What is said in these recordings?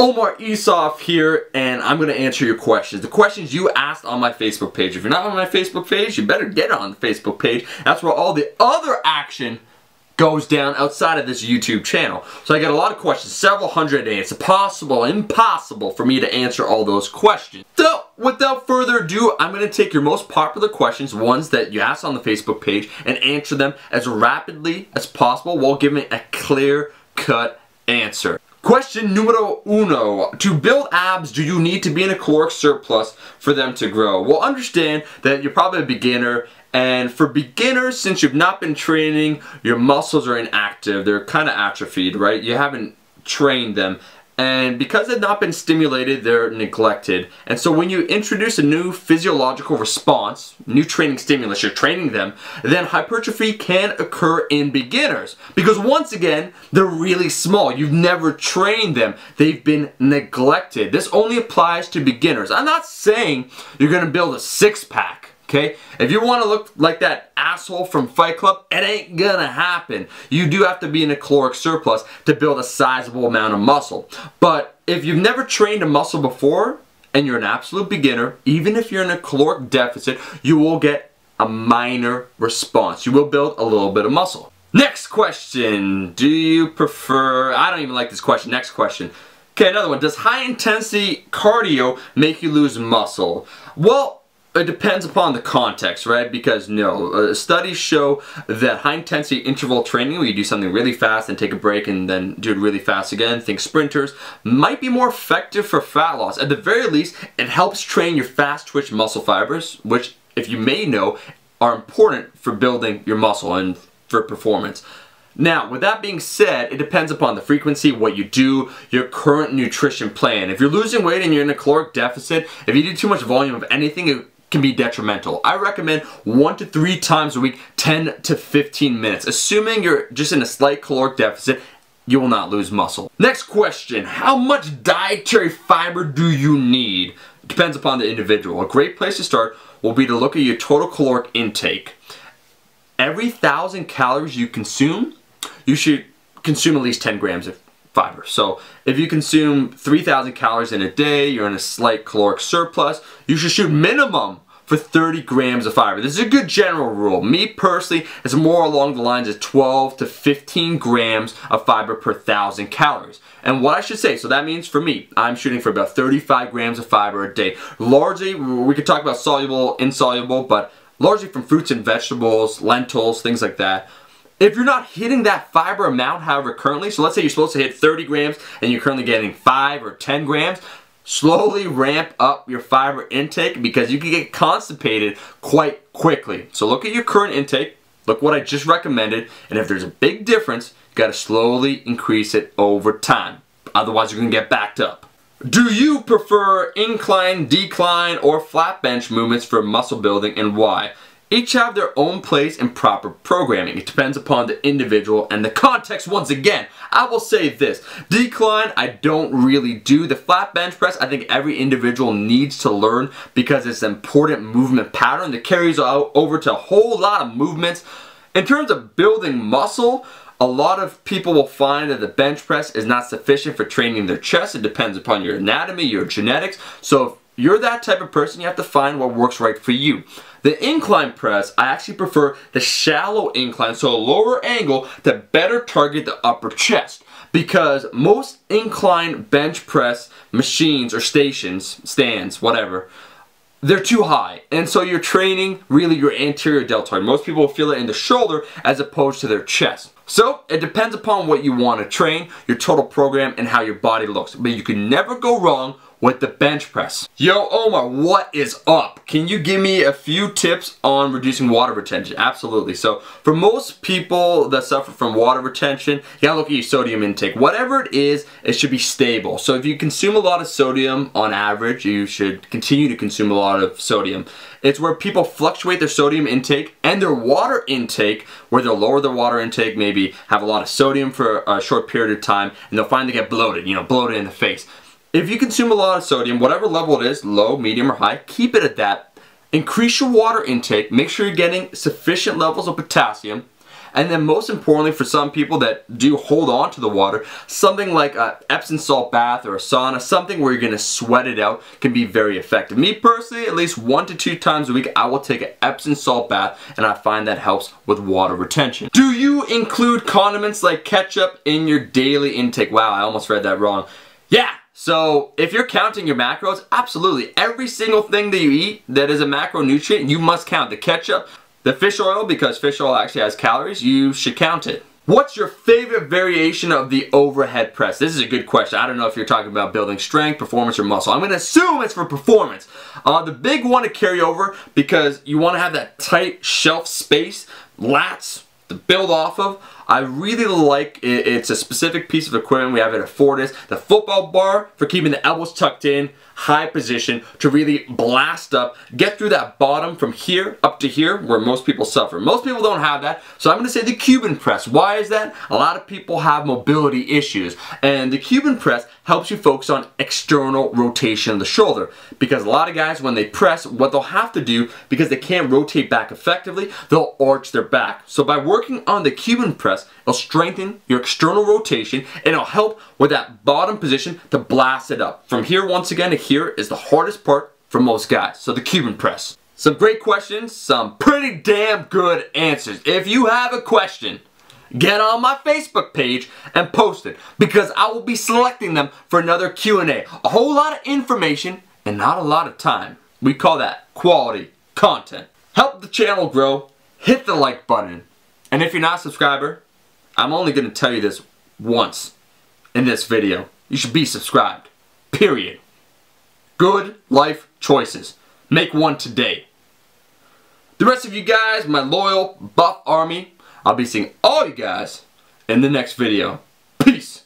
Omar ISUF here, and I'm going to answer your questions. The questions you asked on my Facebook page. If you're not on my Facebook page, you better get on the Facebook page. That's where all the other action goes down outside of this YouTube channel. So I get a lot of questions, several hundred a day. It's impossible for me to answer all those questions. So without further ado, I'm going to take your most popular questions, ones that you asked on the Facebook page, and answer them as rapidly as possible while giving a clear-cut answer. Question numero uno. To build abs, do you need to be in a caloric surplus for them to grow? Well, understand that you're probably a beginner, and for beginners, since you've not been training, your muscles are inactive. They're kind of atrophied, right? You haven't trained them. And because they've not been stimulated, they're neglected. And so when you introduce a new physiological response, new training stimulus, you're training them, then hypertrophy can occur in beginners. Because once again, they're really small. You've never trained them. They've been neglected. This only applies to beginners. I'm not saying you're going to build a six-pack. Okay? If you want to look like that asshole from Fight Club, it ain't gonna happen. You do have to be in a caloric surplus to build a sizable amount of muscle. But if you've never trained a muscle before, and you're an absolute beginner, even if you're in a caloric deficit, you will get a minor response. You will build a little bit of muscle. Next question. Do you prefer... I don't even like this question. Next question. Okay, another one. Does high intensity cardio make you lose muscle? Well, it depends upon the context, right? Because no, studies show that high-intensity interval training, where you do something really fast and take a break and then do it really fast again, think sprinters, might be more effective for fat loss. At the very least, it helps train your fast-twitch muscle fibers, which, if you may know, are important for building your muscle and for performance. Now, with that being said, it depends upon the frequency, what you do, your current nutrition plan. If you're losing weight and you're in a caloric deficit, if you do too much volume of anything, it can be detrimental. I recommend 1 to 3 times a week, 10 to 15 minutes. Assuming you're just in a slight caloric deficit, you will not lose muscle. Next question, how much dietary fiber do you need? It depends upon the individual. A great place to start will be to look at your total caloric intake. Every 1,000 calories you consume, you should consume at least 10 grams of fiber. So if you consume 3,000 calories in a day, you're in a slight caloric surplus, you should shoot minimum for 30 grams of fiber. This is a good general rule. Me personally, it's more along the lines of 12 to 15 grams of fiber per 1,000 calories. And what I should say, so that means for me, I'm shooting for about 35 grams of fiber a day. Largely, we could talk about soluble, insoluble, but largely from fruits and vegetables, lentils, things like that. If you're not hitting that fiber amount, however, currently, so let's say you're supposed to hit 30 grams and you're currently getting 5 or 10 grams, slowly ramp up your fiber intake because you can get constipated quite quickly. So look at your current intake, look what I just recommended, and if there's a big difference, you gotta slowly increase it over time. Otherwise, you're gonna get backed up. Do you prefer incline, decline, or flat bench movements for muscle building, and why? Each have their own place in proper programming. It depends upon the individual and the context. Once again, I will say this. Decline, I don't really do. The flat bench press, I think every individual needs to learn because it's an important movement pattern that carries out over to a whole lot of movements. In terms of building muscle, a lot of people will find that the bench press is not sufficient for training their chest. It depends upon your anatomy, your genetics. So if you're that type of person, you have to find what works right for you. The incline press, I actually prefer the shallow incline, so a lower angle to better target the upper chest. Because most incline bench press machines or stations, stands, whatever, they're too high. And so you're training really your anterior deltoid. Most people will feel it in the shoulder as opposed to their chest. So it depends upon what you want to train, your total program, and how your body looks. But you can never go wrong with the bench press. Yo, Omar, what is up? Can you give me a few tips on reducing water retention? Absolutely. So for most people that suffer from water retention, you gotta look at your sodium intake. Whatever it is, it should be stable. So if you consume a lot of sodium on average, you should continue to consume a lot of sodium. It's where people fluctuate their sodium intake and their water intake, where they'll lower their water intake, maybe have a lot of sodium for a short period of time, and they'll finally get bloated, bloated in the face. If you consume a lot of sodium, whatever level it is, low, medium, or high, keep it at that. Increase your water intake, make sure you're getting sufficient levels of potassium, And then most importantly, for some people that do hold on to the water, something like a Epsom salt bath or a sauna, something where you're going to sweat it out, can be very effective. Me personally, at least 1 to 2 times a week, I will take an Epsom salt bath, and I find that helps with water retention. Do you include condiments like ketchup in your daily intake? Wow, I almost read that wrong. Yeah. So if you're counting your macros, absolutely. Every single thing that you eat that is a macronutrient, you must count. The ketchup, the fish oil, because fish oil actually has calories, you should count it. What's your favorite variation of the overhead press? This is a good question. I don't know if you're talking about building strength, performance, or muscle. I'm going to assume it's for performance. The big one to carry over, because you want to have that tight shelf space, lats to build off of. I really like it. It's a specific piece of equipment. We have it at Fortis. The football bar for keeping the elbows tucked in, high position to really blast up, get through that bottom from here up to here where most people suffer. Most people don't have that, so I'm going to say the Cuban press. Why is that? A lot of people have mobility issues, and the Cuban press helps you focus on external rotation of the shoulder, because a lot of guys, when they press, what they'll have to do, because they can't rotate back effectively, they'll arch their back. So by working on the Cuban press, it'll strengthen your external rotation, and it'll help with that bottom position to blast it up. From here, once again, to here is the hardest part for most guys. So the Cuban press. Some great questions, some pretty damn good answers. If you have a question, get on my Facebook page and post it, because I will be selecting them for another Q&A. A whole lot of information and not a lot of time. We call that quality content. Help the channel grow, hit the like button. And if you're not a subscriber, I'm only going to tell you this once in this video. You should be subscribed. Period. Good life choices. Make one today. The rest of you guys, my loyal buff army, I'll be seeing all you guys in the next video. Peace.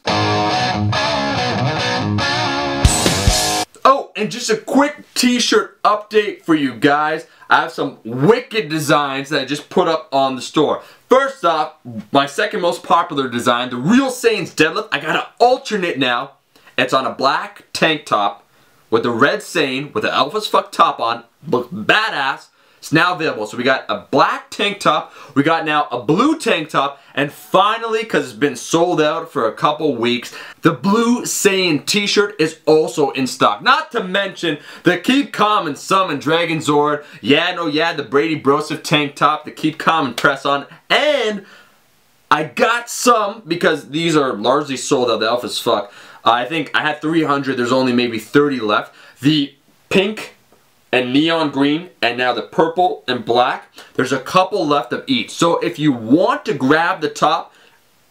Oh, and just a quick t-shirt update for you guys. I have some wicked designs that I just put up on the store. First off, my second most popular design, the Real Saiyan's deadlift. I got an alternate now. It's on a black tank top with the red Saiyan with the Alpha as Fuck top on. Looks badass. It's now available. So we got a black tank top, we got now a blue tank top, and finally, because it's been sold out for a couple weeks, the blue Saiyan t-shirt is also in stock. Not to mention the Keep Calm and Summon Dragon Zord, the Brady Broseph tank top, the Keep Calm and Press On, and I got some, because these are largely sold out, the Alpha as Fuck. I think I had 300, there's only maybe 30 left. The pink and neon green, and now the purple and black. There's a couple left of each. So if you want to grab the top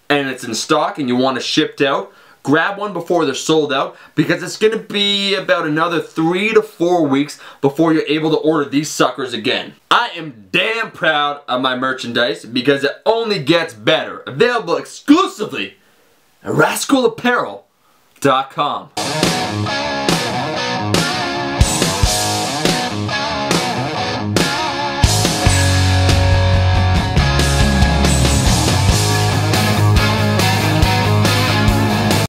and it's in stock and you want it shipped out, grab one before they're sold out, because it's going to be about another 3 to 4 weeks before you're able to order these suckers again. I am damn proud of my merchandise, because it only gets better. Available exclusively at rascalapparel.com.